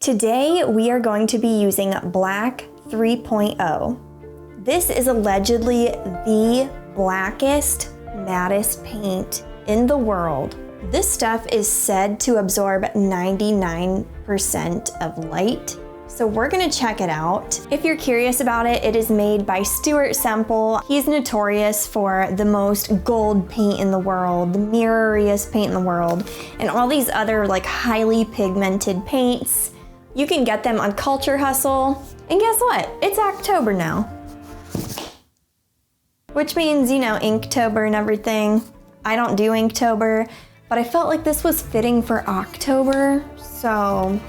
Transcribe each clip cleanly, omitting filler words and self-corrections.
Today we are going to be using Black 3.0. This is allegedly the blackest, mattest paint in the world. This stuff is said to absorb 99% of light. So we're gonna check it out. If you're curious about it, it is made by Stuart Semple. He's notorious for the most gold paint in the world, the mirroriest paint in the world, and all these other like highly pigmented paints. You can get them on Culture Hustle. And guess what? It's October now. Which means, you know, Inktober and everything. I don't do Inktober, but I felt like this was fitting for October, so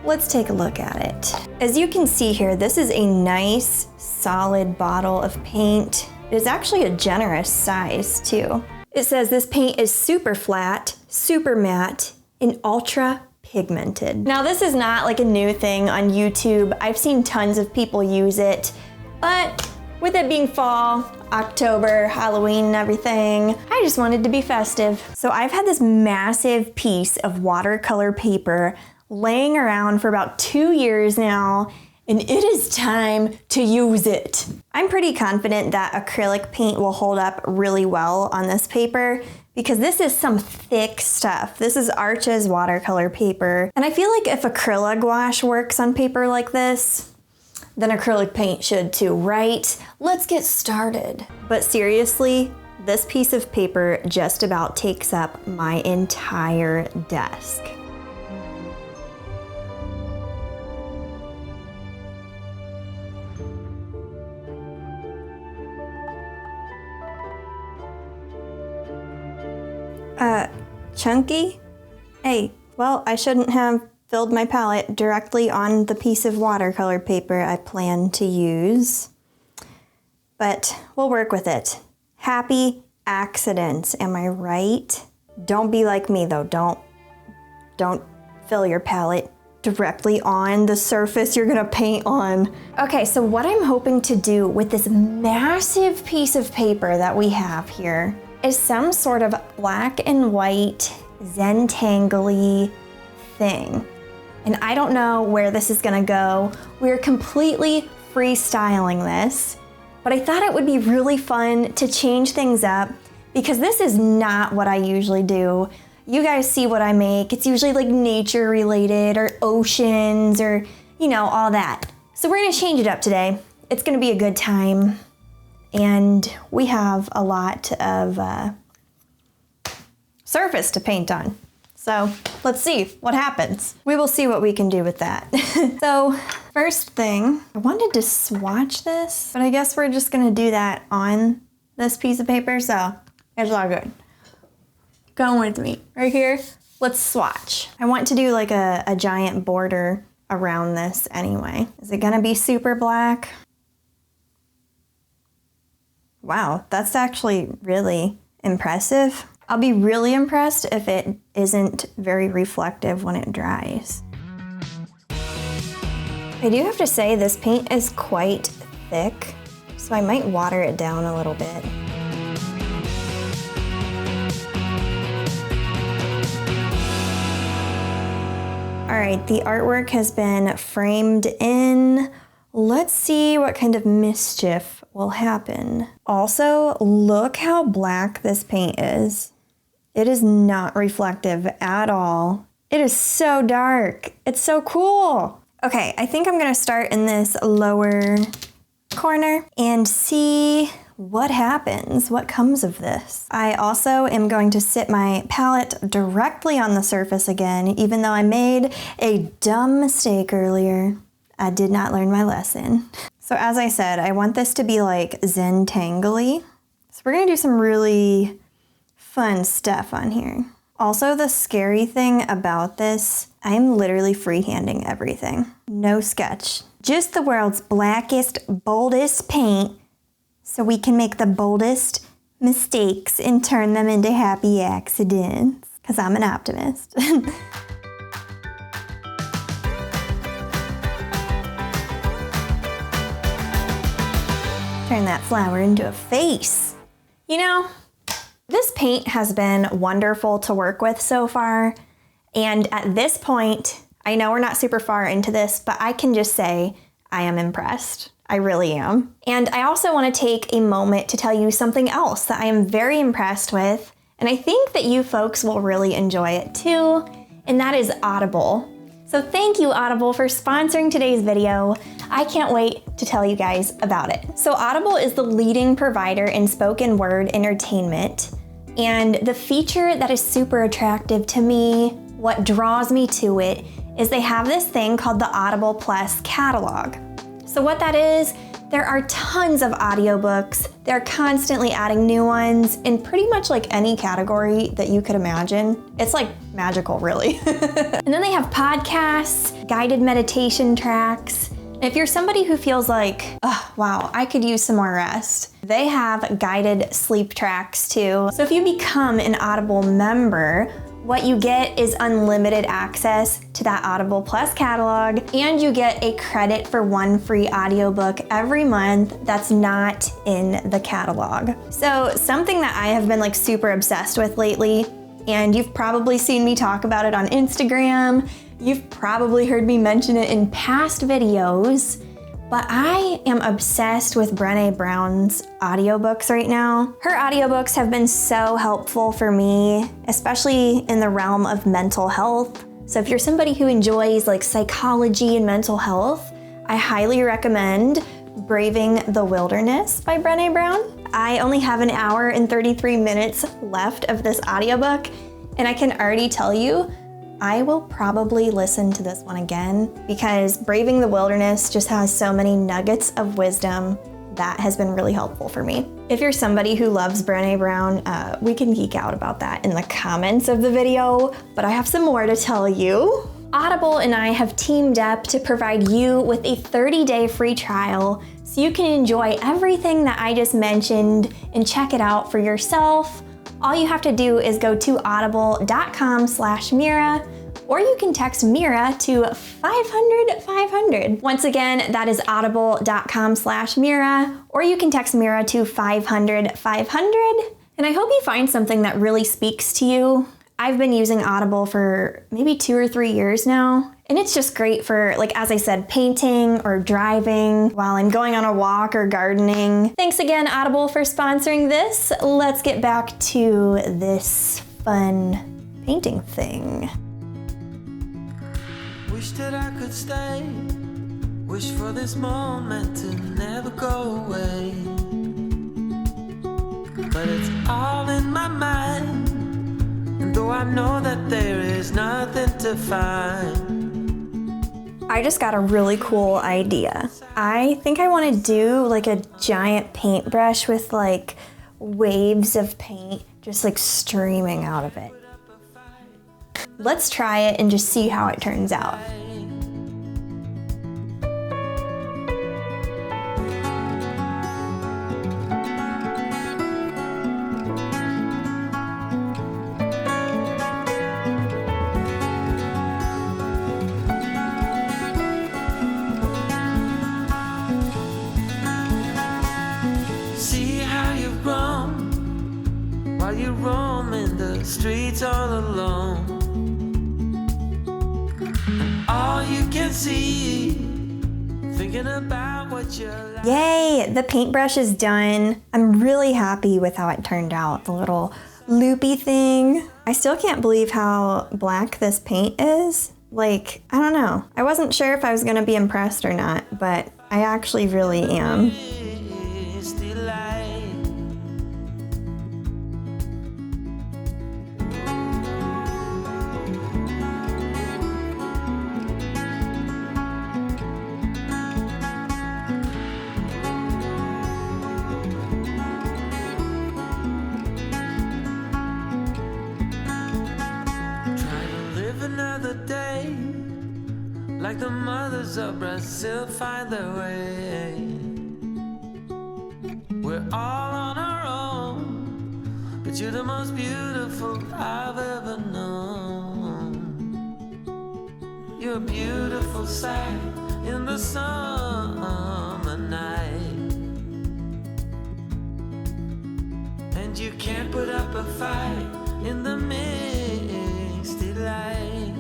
let's take a look at it. As you can see here, this is a nice, solid bottle of paint. It is actually a generous size too. It says this paint is super flat, super matte, and ultra pigmented. Now this is not like a new thing on YouTube. I've seen tons of people use it, but with it being fall, October, Halloween and everything, I just wanted to be festive. So I've had this massive piece of watercolor paper laying around for about 2 years now, and it is time to use it. I'm pretty confident that acrylic paint will hold up really well on this paper because this is some thick stuff. This is Arches watercolor paper, and I feel like if acrylic gouache works on paper like this, then acrylic paint should too, right? Let's get started. But seriously, this piece of paper just about takes up my entire desk. Chunky? Hey, well, I shouldn't have filled my palette directly on the piece of watercolor paper I plan to use, but we'll work with it. Happy accidents, am I right? Don't be like me though, don't fill your palette directly on the surface you're gonna paint on. Okay, so what I'm hoping to do with this massive piece of paper that we have here is some sort of black and white Zentangle thing. And I don't know where this is gonna go. We're completely freestyling this, but I thought it would be really fun to change things up because this is not what I usually do. You guys see what I make. It's usually like nature related or oceans or, you know, all that. So we're gonna change it up today. It's gonna be a good time. And we have a lot of surface to paint on. So let's see what happens. We will see what we can do with that. So first thing, I wanted to swatch this, but I guess we're just gonna do that on this piece of paper, so it's all good. Go with me. Right here, let's swatch. I want to do like a giant border around this anyway. Is it gonna be super black? Wow, that's actually really impressive. I'll be really impressed if it isn't very reflective when it dries. I do have to say this paint is quite thick, so I might water it down a little bit. All right, the artwork has been framed in. Let's see what kind of mischief will happen. Also, look how black this paint is. It is not reflective at all. It is so dark. It's so cool. Okay, I think I'm gonna start in this lower corner and see what happens, what comes of this. I also am going to sit my palette directly on the surface again, even though I made a dumb mistake earlier. I did not learn my lesson. So as I said, I want this to be like Zentangle. So we're gonna do some really fun stuff on here. Also, the scary thing about this, I'm literally freehanding everything. No sketch. Just the world's blackest, boldest paint so we can make the boldest mistakes and turn them into happy accidents. Because I'm an optimist. Turn that flower into a face. You know, this paint has been wonderful to work with so far, and at this point, I know we're not super far into this, but I can just say I am impressed. I really am. And I also want to take a moment to tell you something else that I am very impressed with, and I think that you folks will really enjoy it too, and that is Audible. So thank you, Audible, for sponsoring today's video. I can't wait to tell you guys about it. So Audible is the leading provider in spoken word entertainment, and the feature that is super attractive to me, what draws me to it, is they have this thing called the Audible Plus catalog. So what that is, there are tons of audiobooks. They're constantly adding new ones in pretty much like any category that you could imagine. It's like magical, really. And then they have podcasts, guided meditation tracks. If you're somebody who feels like, oh, wow, I could use some more rest, they have guided sleep tracks too. So if you become an Audible member, what you get is unlimited access to that Audible Plus catalog, and you get a credit for one free audiobook every month that's not in the catalog. So something that I have been like super obsessed with lately, and you've probably seen me talk about it on Instagram, you've probably heard me mention it in past videos, but I am obsessed with Brene Brown's audiobooks right now. Her audiobooks have been so helpful for me, especially in the realm of mental health. So if you're somebody who enjoys like psychology and mental health, I highly recommend Braving the Wilderness by Brene Brown. I only have an hour and 33 minutes left of this audiobook, and I can already tell you, I will probably listen to this one again because Braving the Wilderness just has so many nuggets of wisdom that has been really helpful for me. If you're somebody who loves Brene Brown, we can geek out about that in the comments of the video, but I have some more to tell you. Audible and I have teamed up to provide you with a 30-day free trial so you can enjoy everything that I just mentioned and check it out for yourself. All you have to do is go to audible.com/Mira, or you can text Mira to 500-500. Once again, that is audible.com/Mira, or you can text Mira to 500-500. And I hope you find something that really speaks to you. I've been using Audible for maybe 2 or 3 years now, and it's just great for, like, as I said, painting or driving while I'm going on a walk or gardening. Thanks again, Audible, for sponsoring this. Let's get back to this fun painting thing. Wish that I could stay. Wish for this moment to never go away. But it's all in my mind. And though I know that there is nothing to find. I just got a really cool idea. I think I want to do like a giant paintbrush with like waves of paint just like streaming out of it. Let's try it and just see how it turns out. While you roam in the streets all alone, and all you can see, thinking about what you're like. Yay, the paintbrush is done. I'm really happy with how it turned out, the little loopy thing. I still can't believe how black this paint is. Like, I don't know. I wasn't sure if I was gonna be impressed or not, but I actually really am. Another day, like the mothers of Brazil find their way. We're all on our own, but you're the most beautiful I've ever known. You're a beautiful sight in the summer night, and you can't put up a fight in the misty light.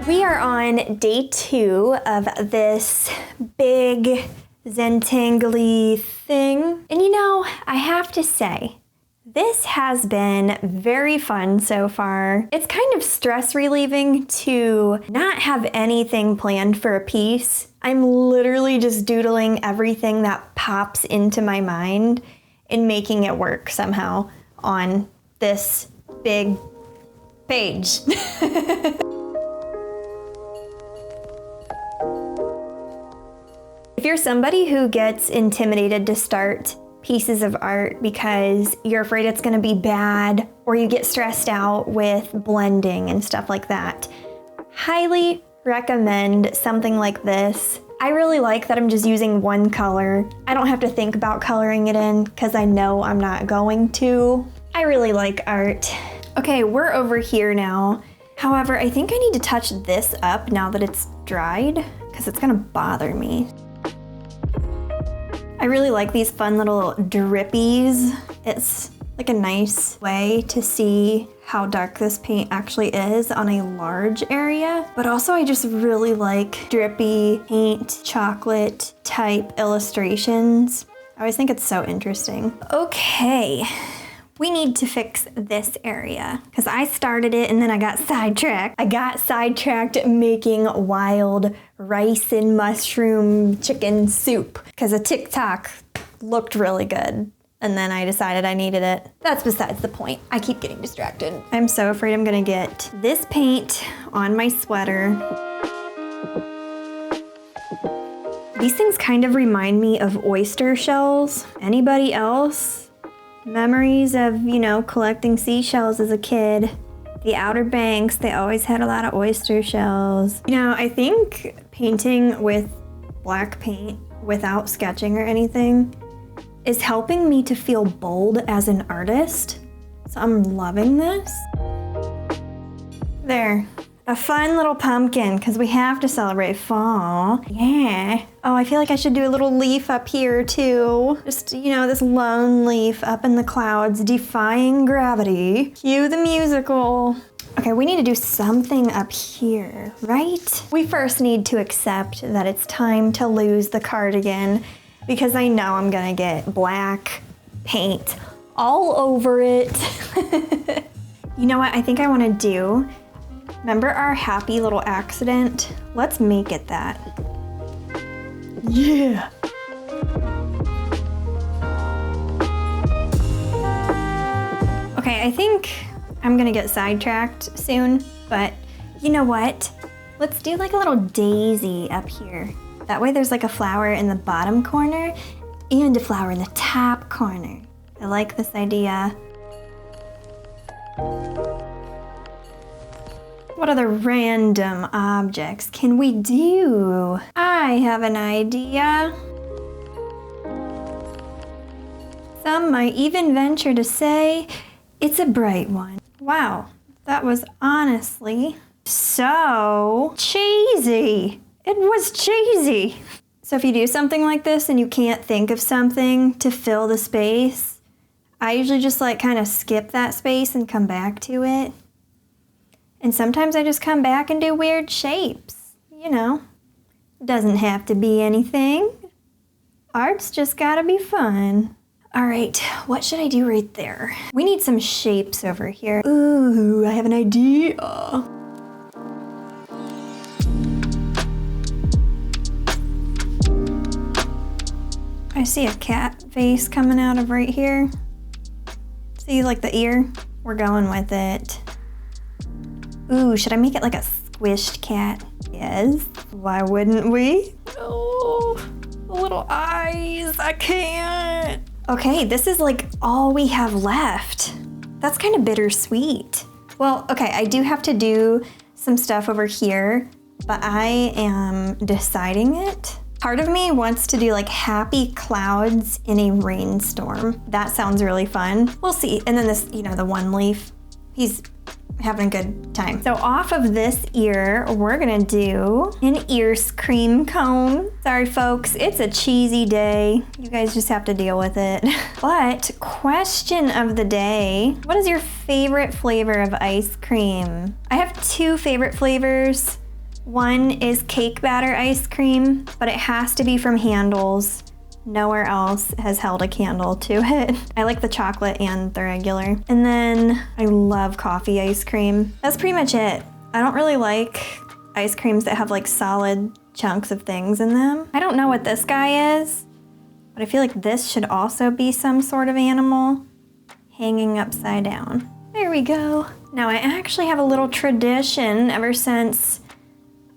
We are on day 2 of this big Zentangle thing. And you know, I have to say, this has been very fun so far. It's kind of stress relieving to not have anything planned for a piece. I'm literally just doodling everything that pops into my mind and making it work somehow on this big page. If you're somebody who gets intimidated to start pieces of art because you're afraid it's gonna be bad, or you get stressed out with blending and stuff like that, highly recommend something like this. I really like that I'm just using one color. I don't have to think about coloring it in because I know I'm not going to. I really like art. Okay, we're over here now. However, I think I need to touch this up now that it's dried because it's gonna bother me. I really like these fun little drippies. It's like a nice way to see how dark this paint actually is on a large area. But also I just really like drippy paint, chocolate type illustrations. I always think it's so interesting. Okay, we need to fix this area because I started it and then I got sidetracked. I got sidetracked making wild rice and mushroom chicken soup because a TikTok looked really good. And then I decided I needed it. That's besides the point. I keep getting distracted. I'm so afraid I'm gonna get this paint on my sweater. These things kind of remind me of oyster shells. Anybody else? Memories of, you know, collecting seashells as a kid. The Outer Banks, they always had a lot of oyster shells. You know, I think painting with black paint without sketching or anything is helping me to feel bold as an artist. So I'm loving this. There, a fun little pumpkin because we have to celebrate fall. Yeah. Oh, I feel like I should do a little leaf up here too. Just, you know, this lone leaf up in the clouds defying gravity. Cue the musical. Okay, we need to do something up here, right? We first need to accept that it's time to lose the cardigan because I know I'm gonna get black paint all over it. You know what I think I wanna do? Remember our happy little accident? Let's make it that. Yeah. Okay, I think I'm gonna get sidetracked soon, but you know what? Let's do like a little daisy up here. That way there's like a flower in the bottom corner and a flower in the top corner. I like this idea. What other random objects can we do? I have an idea. Some might even venture to say it's a bright one. Wow, that was honestly so cheesy. It was cheesy. So if you do something like this and you can't think of something to fill the space, I usually just like kind of skip that space and come back to it. And sometimes I just come back and do weird shapes, you know. It doesn't have to be anything. Art's just gotta be fun. All right, what should I do right there? We need some shapes over here. Ooh, I have an idea. I see a cat face coming out of right here. See, like the ear? We're going with it. Ooh, should I make it like a squished cat? Yes. Why wouldn't we? Oh, the little eyes. I can't. Okay, this is like all we have left. That's kind of bittersweet. Well, okay, I do have to do some stuff over here, but I am deciding it. Part of me wants to do like happy clouds in a rainstorm. That sounds really fun. We'll see. And then this, you know, the one leaf, he's having a good time. So off of this ear, we're gonna do an ear cream cone. Sorry folks, it's a cheesy day. You guys just have to deal with it. But question of the day, what is your favorite flavor of ice cream? I have two favorite flavors. One is cake batter ice cream, but it has to be from Handles. Nowhere else has held a candle to it. I like the chocolate and the regular. And then I love coffee ice cream. That's pretty much it. I don't really like ice creams that have like solid chunks of things in them. I don't know what this guy is, but I feel like this should also be some sort of animal hanging upside down. There we go. Now I actually have a little tradition ever since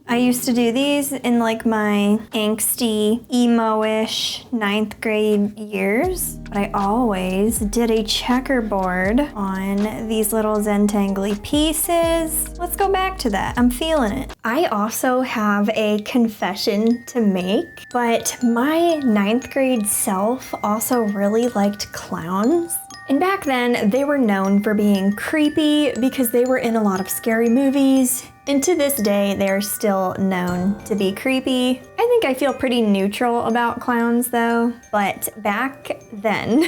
I used to do these in like my angsty, emo-ish 9th grade years, but I always did a checkerboard on these little Zentangle pieces. Let's go back to that. I'm feeling it. I also have a confession to make, but my 9th grade self also really liked clowns. And back then, they were known for being creepy because they were in a lot of scary movies. And to this day, they are still known to be creepy. I think I feel pretty neutral about clowns though. But back then,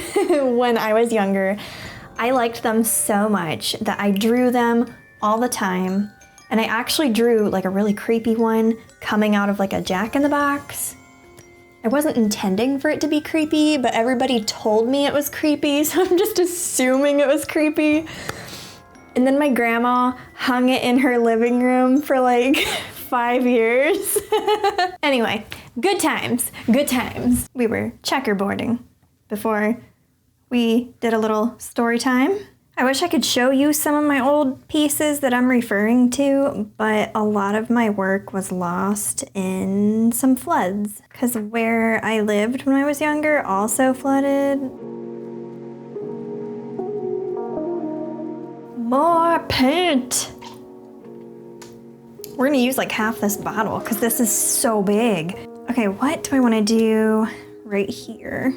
when I was younger, I liked them so much that I drew them all the time. And I actually drew like a really creepy one coming out of like a Jack-in-the-Box. I wasn't intending for it to be creepy, but everybody told me it was creepy, so I'm just assuming it was creepy. And then my grandma hung it in her living room for like 5 years. Anyway, good times, good times. We were checkerboarding before we did a little story time. I wish I could show you some of my old pieces that I'm referring to, but a lot of my work was lost in some floods because where I lived when I was younger also flooded. More paint. We're gonna use like half this bottle because this is so big. Okay, what do I want to do right here?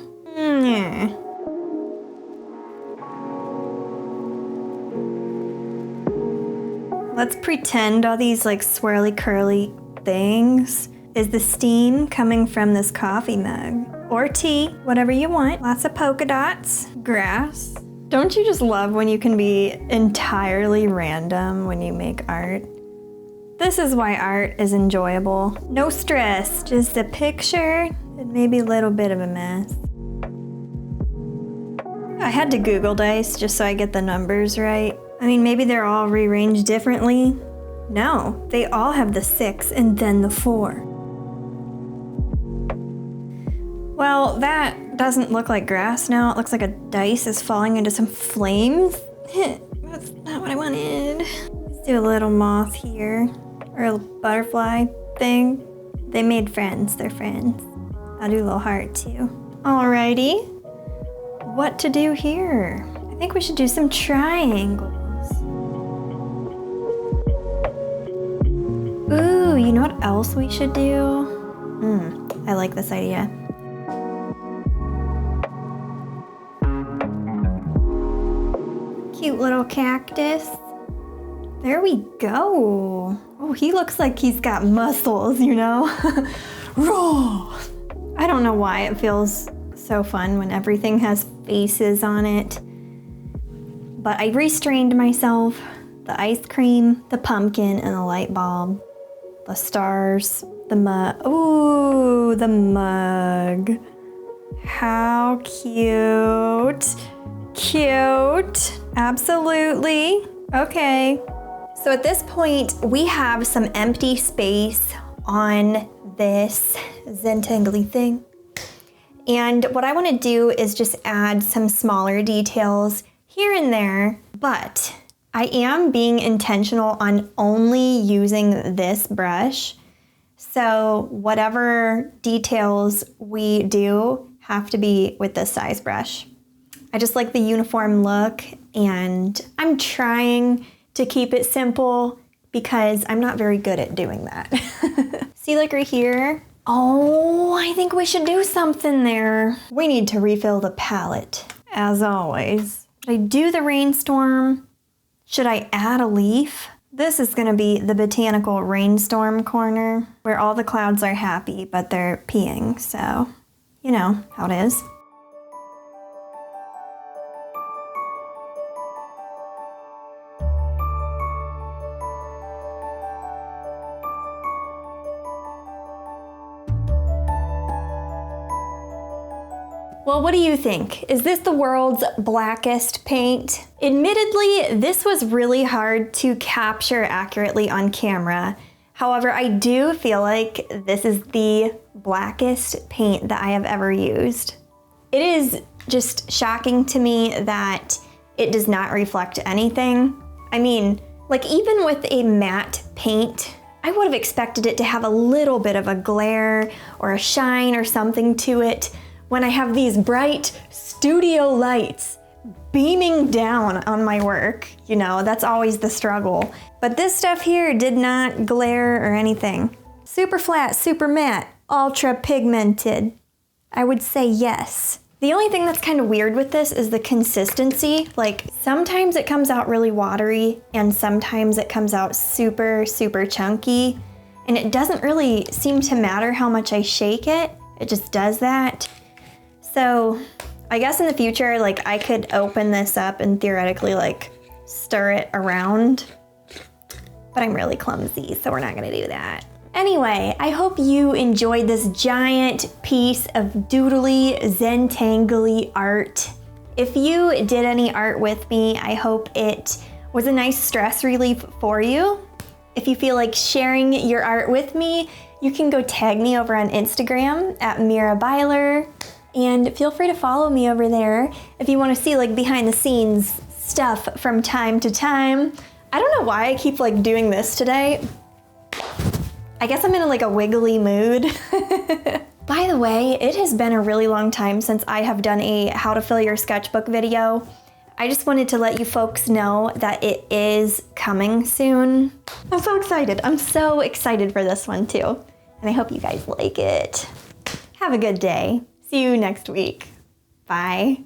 Let's pretend all these like swirly curly things is the steam coming from this coffee mug. Or tea, whatever you want. Lots of polka dots, grass. Don't you just love when you can be entirely random when you make art? This is why art is enjoyable. No stress, just a picture and maybe a little bit of a mess. I had to Google dice just so I get the numbers right. I mean, maybe they're all rearranged differently. No, they all have the 6 and then the 4. Well, that doesn't look like grass now. It looks like a dice is falling into some flames. That's not what I wanted. Let's do a little moth here, or a butterfly thing. They made friends, they're friends. I'll do a little heart too. Alrighty, what to do here? I think we should do some triangles. Ooh, you know what else we should do? I like this idea. Cute little cactus. There we go. Oh, he looks like he's got muscles, you know? Raw. I don't know why it feels so fun when everything has faces on it. But I restrained myself. The ice cream, the pumpkin, and the light bulb. The stars, the mug. Ooh, the mug. How cute. Cute. Absolutely. Okay. So at this point, we have some empty space on this Zentangle thing. And what I want to do is just add some smaller details here and there, but I am being intentional on only using this brush. So whatever details we do have to be with this size brush. I just like the uniform look, and I'm trying to keep it simple because I'm not very good at doing that. See, like right here? Oh, I think we should do something there. We need to refill the palette, as always. Should I do the rainstorm? Should I add a leaf? This is gonna be the botanical rainstorm corner where all the clouds are happy, but they're peeing, so you know how it is. Well, what do you think? Is this the world's blackest paint? Admittedly, this was really hard to capture accurately on camera. However, I do feel like this is the blackest paint that I have ever used. It is just shocking to me that it does not reflect anything. I mean, like even with a matte paint, I would have expected it to have a little bit of a glare or a shine or something to it when I have these bright studio lights beaming down on my work. You know, that's always the struggle. But this stuff here did not glare or anything. Super flat, super matte, ultra pigmented. I would say yes. The only thing that's kind of weird with this is the consistency. Like sometimes it comes out really watery and sometimes it comes out super, super chunky. And it doesn't really seem to matter how much I shake it. It just does that. So I guess in the future, like I could open this up and theoretically like stir it around, but I'm really clumsy, so we're not gonna do that. Anyway, I hope you enjoyed this giant piece of doodly Zentangle art. If you did any art with me, I hope it was a nice stress relief for you. If you feel like sharing your art with me, you can go tag me over on Instagram at Mira_Byler. And feel free to follow me over there if you want to see like behind the scenes stuff from time to time. I don't know why I keep like doing this today. I guess I'm in like a wiggly mood. By the way, it has been a really long time since I have done a how to fill your sketchbook video. I just wanted to let you folks know that it is coming soon. I'm so excited. I'm so excited for this one too. And I hope you guys like it. Have a good day. See you next week. Bye.